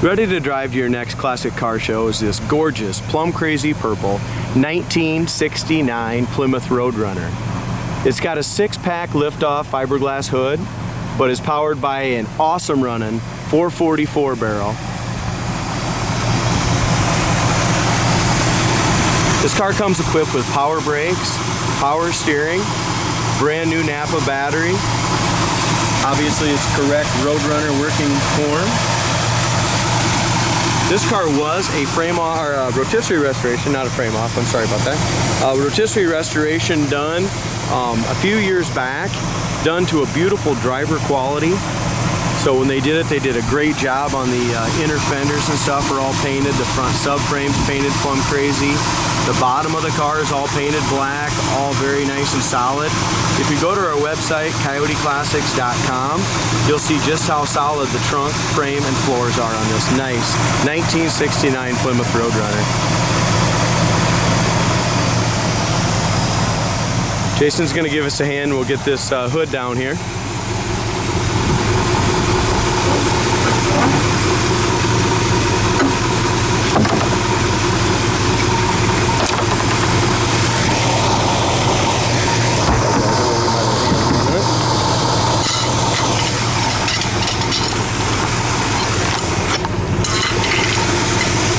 Ready to drive to your next classic car show is this gorgeous Plum Crazy Purple 1969 Plymouth Roadrunner. It's got a 6-pack liftoff fiberglass hood, but is powered by an awesome running 444 barrel. This car comes equipped with power brakes, power steering, brand new Napa battery. Obviously it's correct Roadrunner working form. This car was a frame-off, or rotisserie restoration, not a frame-off, I'm sorry about that. Rotisserie restoration done a few years back, done to a beautiful driver quality. So when they did it, they did a great job on the inner fenders and stuff are all painted. The front subframe's painted Plum Crazy. The bottom of the car is all painted black, all very nice and solid. If you go to our website, coyoteclassics.com, you'll see just how solid the trunk, frame, and floors are on this nice 1969 Plymouth Roadrunner. Jason's gonna give us a hand. We'll get this hood down here.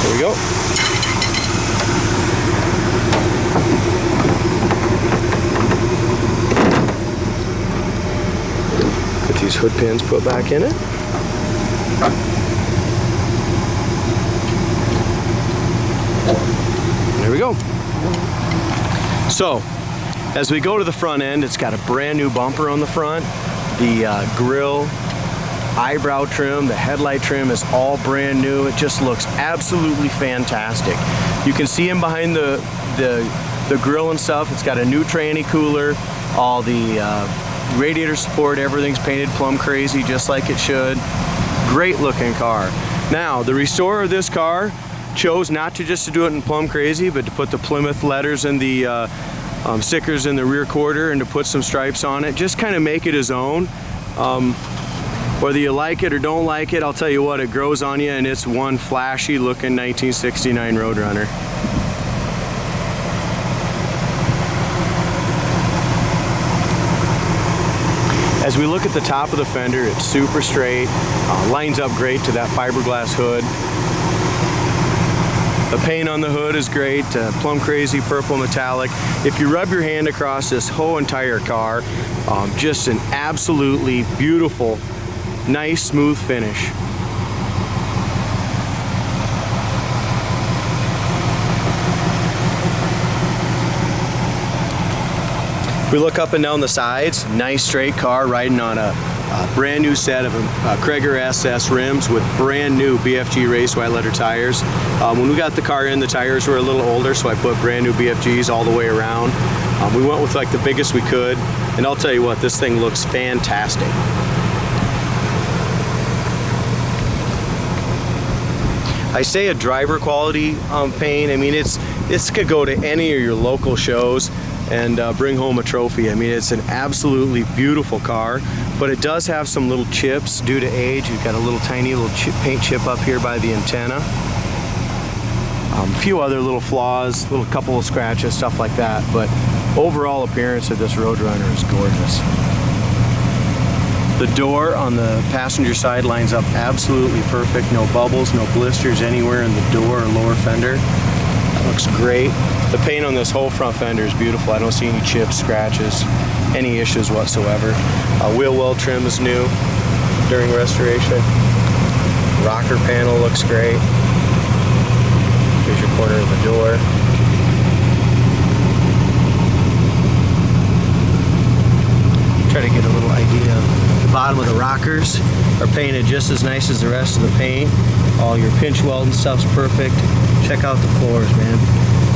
There we go. Get these hood pins put back in it. There we go. So, as we go to the front end, it's got a brand new bumper on the front. The grill, eyebrow trim, the headlight trim is all brand new. It just looks absolutely fantastic. You can see in behind the grill and stuff. It's got a new tranny cooler, all the radiator support, everything's painted Plum Crazy just like it should. Great looking car. Now, the restorer of this car chose not to just to do it in Plum Crazy, but to put the Plymouth letters and the stickers in the rear quarter and to put some stripes on it, just kind of make it his own. Whether you like it or don't like it, I'll tell you what, it grows on you, and it's one flashy looking 1969 Roadrunner. As we look at the top of the fender, it's super straight, lines up great to that fiberglass hood. The paint on the hood is great, Plum Crazy Purple metallic. If you rub your hand across this whole entire car, just an absolutely beautiful, nice, smooth finish. We look up and down the sides, nice straight car riding on a brand new set of Cragar SS rims with brand new BFG race white letter tires. When we got the car in, the tires were a little older, so I put brand new BFGs all the way around. We went with like the biggest we could, and I'll tell you what, this thing looks fantastic. I say a driver quality paint. I mean, this could go to any of your local shows and bring home a trophy. I mean, it's an absolutely beautiful car, but it does have some little chips due to age. You've got a little tiny little paint chip up here by the antenna. A few other little flaws, little couple of scratches, stuff like that, but overall appearance of this Roadrunner is gorgeous. The door on the passenger side lines up absolutely perfect. No bubbles, no blisters anywhere in the door or lower fender. That looks great. The paint on this whole front fender is beautiful. I don't see any chips, scratches, any issues whatsoever. Wheel well trim is new during restoration. Rocker panel looks great. Here's your corner of the door. Try to get a little idea. The bottom of the rockers are painted just as nice as the rest of the paint. All your pinch weld and stuff's perfect. Check out the floors, man.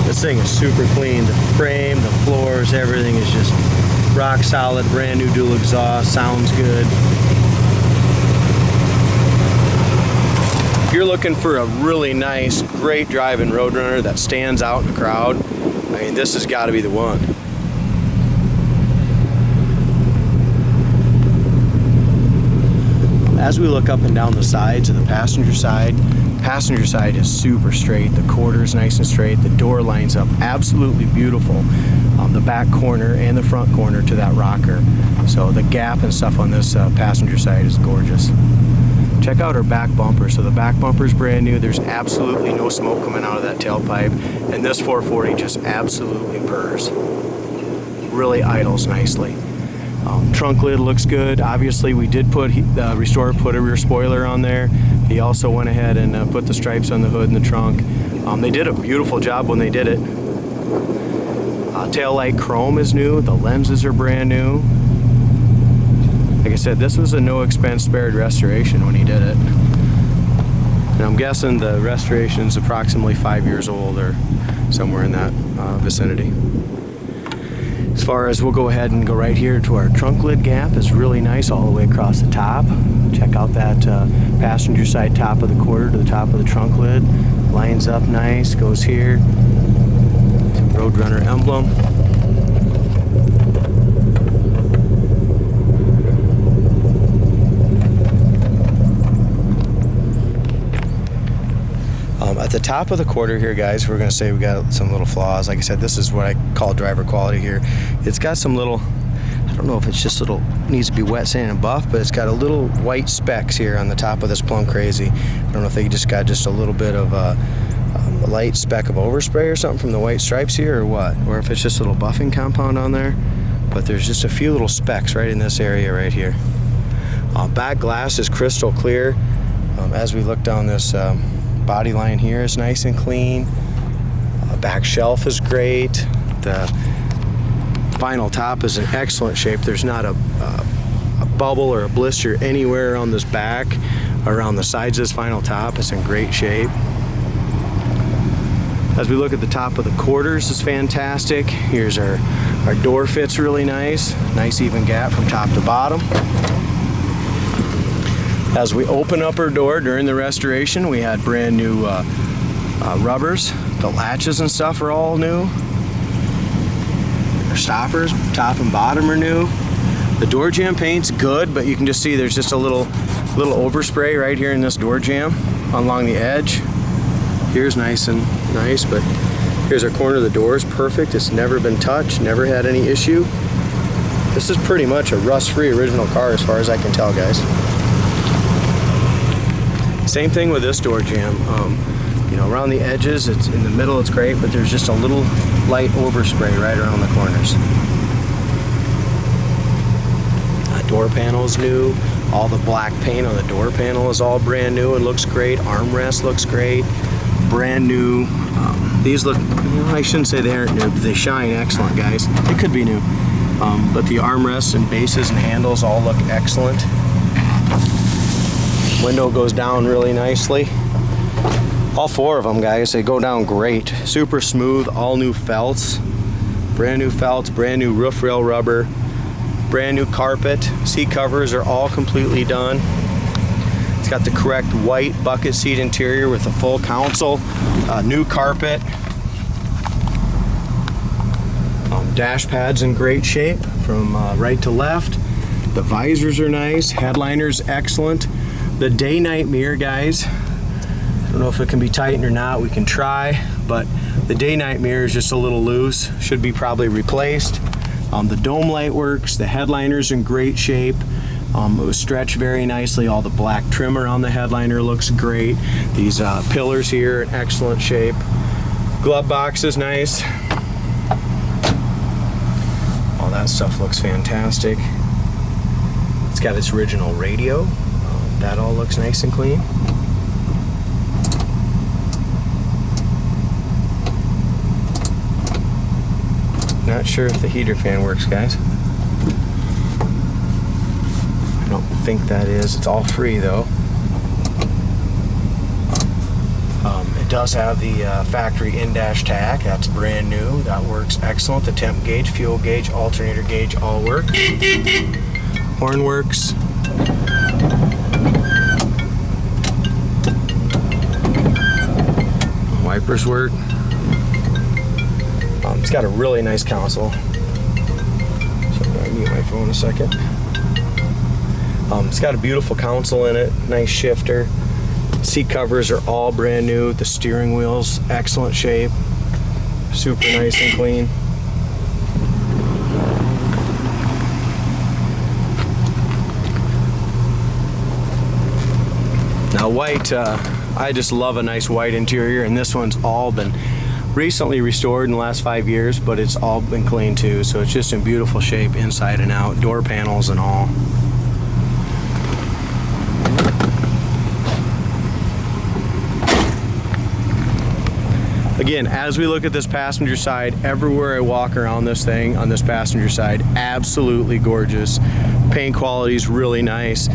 This thing is super clean. The frame, the floors, everything is just rock solid, brand new dual exhaust, sounds good. If you're looking for a really nice, great driving Roadrunner that stands out in the crowd, I mean, this has got to be the one. As we look up and down the sides of the passenger side is super straight. The quarter is nice and straight. The door lines up absolutely beautiful. The back corner and the front corner to that rocker. So the gap and stuff on this passenger side is gorgeous. Check out our back bumper. So the back bumper is brand new. There's absolutely no smoke coming out of that tailpipe. And this 440 just absolutely purrs. Really idles nicely. Trunk lid looks good. Obviously we did put, the restorer put a rear spoiler on there. He also went ahead and put the stripes on the hood and the trunk. They did a beautiful job when they did it. Tail light chrome is new. The lenses are brand new. Like I said, this was a no expense spared restoration when he did it. And I'm guessing the restoration is approximately 5 years old or somewhere in that vicinity. As far as, we'll go ahead and go right here to our trunk lid gap. It's really nice all the way across the top. Check out that passenger side top of the quarter to the top of the trunk lid. Lines up nice, goes here. Roadrunner emblem. At the top of the quarter here, guys, we're going to say we got some little flaws. Like I said, this is what I call driver quality here. It's got some little, I don't know if it's just little, needs to be wet sand and buff, but it's got a little white specks here on the top of this Plum Crazy. I don't know if they just got just a little bit of a light speck of overspray or something from the white stripes here or what, or if it's just a little buffing compound on there. But there's just a few little specks right in this area right here. Back glass is crystal clear. As we look down this body line here is nice and clean. Back shelf is great. The vinyl top is in excellent shape. There's not a bubble or a blister anywhere on this back, around the sides of this vinyl top. It's in great shape. As we look at the top of the quarters, it's fantastic. Here's our door fits really nice. Nice even gap from top to bottom. As we open up our door during the restoration, we had brand new rubbers. The latches and stuff are all new. Our stoppers, top and bottom, are new. The door jamb paint's good, but you can just see there's just a little overspray right here in this door jamb along the edge. Here's nice and nice, but here's our corner of the door is perfect. It's never been touched, never had any issue. This is pretty much a rust-free original car as far as I can tell, guys. Same thing with this door jamb. You know, around the edges, it's in the middle, it's great, but there's just a little light overspray right around the corners. Door panel is new. All the black paint on the door panel is all brand new and looks great. Armrest looks great. Brand new. These look, I shouldn't say they aren't new, but they shine excellent, guys. It could be new. But the armrests and bases and handles all look excellent. Window goes down really nicely. All four of them, guys, they go down great. Super smooth, all new felts. Brand new felts, brand new roof rail rubber, brand new carpet. Seat covers are all completely done. It's got the correct white bucket seat interior with a full console, new carpet. Dash pad's in great shape from right to left. The visors are nice, headliner's excellent. The day-night mirror, guys, I don't know if it can be tightened or not, we can try, but the day-night mirror is just a little loose, should be probably replaced. The dome light works, the headliner's in great shape. It was stretched very nicely. All the black trimmer on the headliner looks great. These pillars here in excellent shape. Glove box is nice. All that stuff looks fantastic. It's got its original radio. That all looks nice and clean. Not sure if the heater fan works, guys. I don't think that is. It's all free though. It does have the factory in-dash tach. That's brand new. That works excellent. The temp gauge, fuel gauge, alternator gauge all work. Horn works. Wipers work. It's got a really nice console. So I'm gonna mute my phone a second. It's got a beautiful console in it, nice shifter. Seat covers are all brand new. The steering wheel's excellent shape, super nice and clean. Now white, I just love a nice white interior, and this one's all been recently restored in the last 5 years, but it's all been clean too, so it's just in beautiful shape inside and out, door panels and all. Again, as we look at this passenger side, everywhere I walk around this thing on this passenger side, absolutely gorgeous. Paint quality is really nice.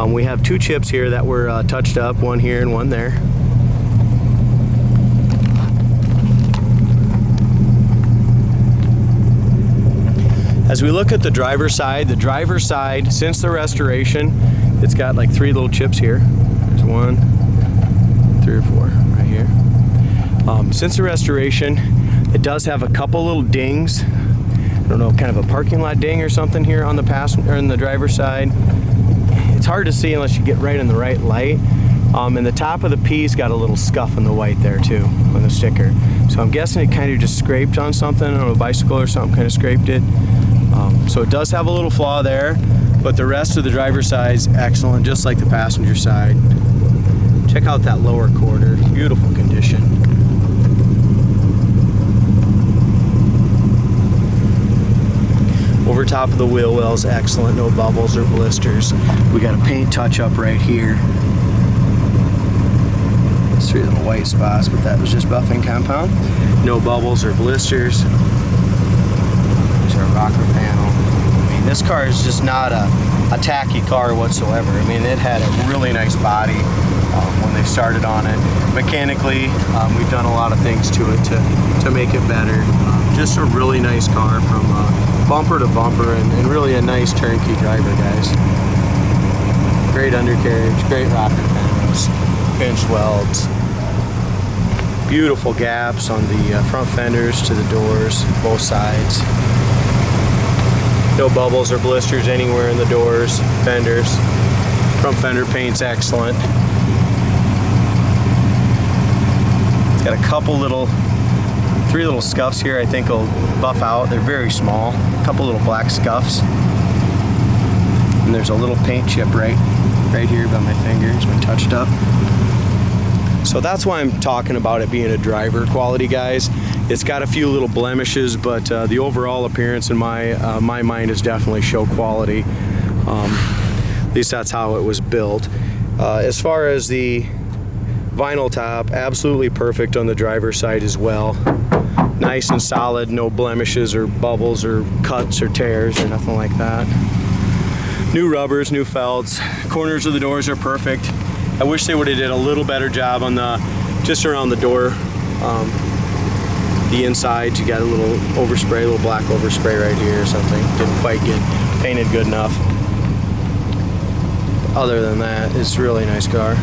We have 2 chips here that were touched up, one here and one there. As we look at the driver's side, since the restoration, it's got like 3 little chips here. There's 1, 3 or 4 right here. Since the restoration, it does have a couple little dings. I don't know, kind of a parking lot ding or something here on the passenger, or in the driver's side. It's hard to see unless you get right in the right light. And the top of the piece got a little scuff in the white there too, on the sticker. So I'm guessing it kind of just scraped on something, on a bicycle or something, kind of scraped it. So it does have a little flaw there, but the rest of the driver's side is excellent, just like the passenger side. Check out that lower quarter, beautiful condition. Over top of the wheel wells, excellent, no bubbles or blisters. We got a paint touch-up right here. 3 little white spots, but that was just buffing compound. No bubbles or blisters. There's our rocker panel. I mean, this car is just not a tacky car whatsoever. I mean, it had a really nice body when they started on it. Mechanically, we've done a lot of things to it to make it better. Just a really nice car from bumper to bumper, and really a nice turnkey driver, guys. Great undercarriage, great rocker panels, pinch welds. Beautiful gaps on the front fenders to the doors, both sides. No bubbles or blisters anywhere in the doors, fenders. Front fender paint's excellent. It's got a couple little, 3 little scuffs here I think will buff out. They're very small. A couple little black scuffs. And there's a little paint chip right here by my finger. It's been touched up. So that's why I'm talking about it being a driver quality, guys. It's got a few little blemishes, but the overall appearance in my mind is definitely show quality. At least that's how it was built. As far as the vinyl top, absolutely perfect on the driver's side as well. Nice and solid, no blemishes or bubbles or cuts or tears or nothing like that. New rubbers, new felts. Corners of the doors are perfect. I wish they would have did a little better job on just around the door. The inside, you got a little overspray, a little black overspray right here or something. Didn't quite get painted good enough. Other than that, it's a really nice car.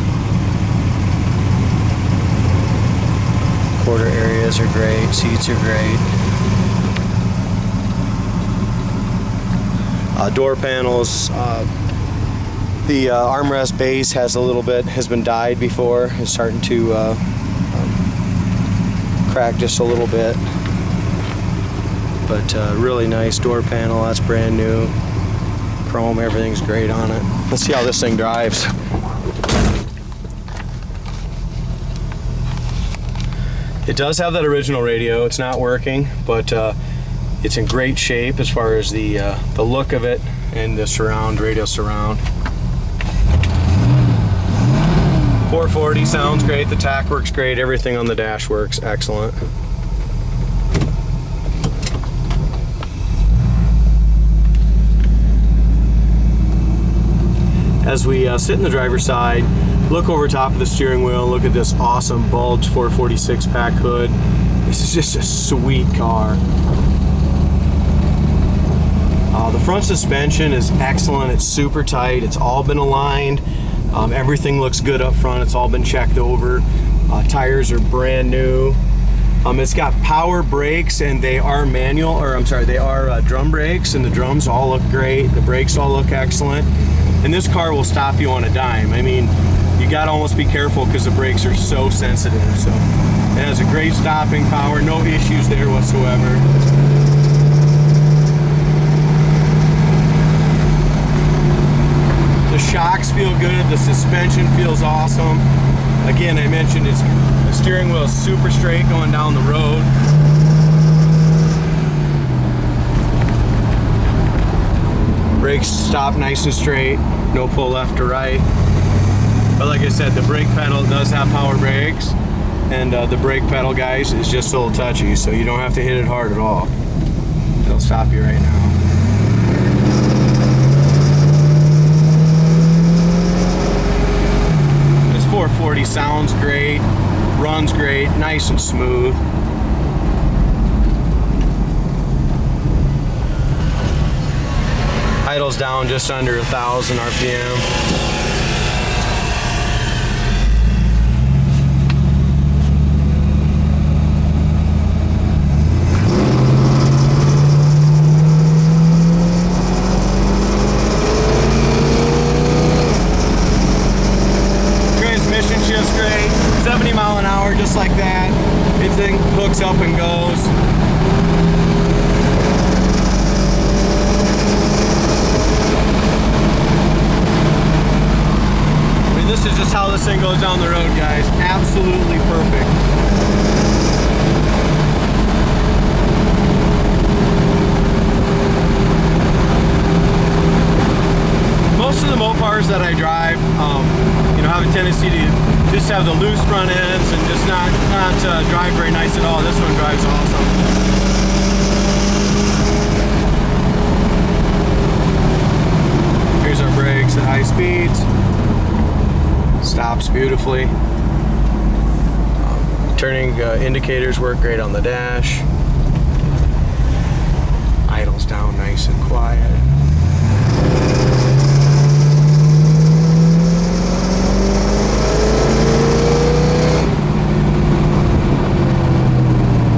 Quarter areas are great, seats are great. Door panels, the armrest base has been dyed before. It's starting to crack just a little bit. But really nice door panel, that's brand new. Chrome, everything's great on it. Let's see how this thing drives. It does have that original radio. It's not working, but it's in great shape as far as the look of it and the radio surround. 440 sounds great, the tack works great, everything on the dash works excellent. As we sit in the driver's side, look over top of the steering wheel, look at this awesome bulge 446 pack hood. This is just a sweet car. The front suspension is excellent, it's super tight, it's all been aligned. Everything looks good up front, it's all been checked over. Tires are brand new. It's got power brakes, and they are they are drum brakes, and the drums all look great. The brakes all look excellent. and this car will stop you on a dime. I mean, you gotta almost be careful because the brakes are so sensitive. So it has a great stopping power, no issues there whatsoever. The shocks feel good, the suspension feels awesome. Again, I mentioned the steering wheel is super straight going down the road. Brakes stop nice and straight, no pull left or right. But like I said, the brake pedal does have power brakes, and the brake pedal, guys, is just a little touchy, so you don't have to hit it hard at all. It'll stop you right now. This 440 sounds great, runs great, nice and smooth. Idle's down just under 1,000 RPM. Transmission shifts great, 70 mile an hour just like that. It thing hooks up and goes. This is just how this thing goes down the road, guys. Absolutely perfect. Most of the Mopars that I drive, you know, have a tendency to just have the loose front ends and just not drive very nice at all. This one drives awesome. Here's our brakes at high speeds. Stops beautifully. Turning indicators work great on the dash. Idle's down nice and quiet.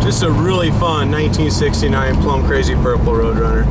Just a really fun 1969 Plum Crazy Purple Roadrunner.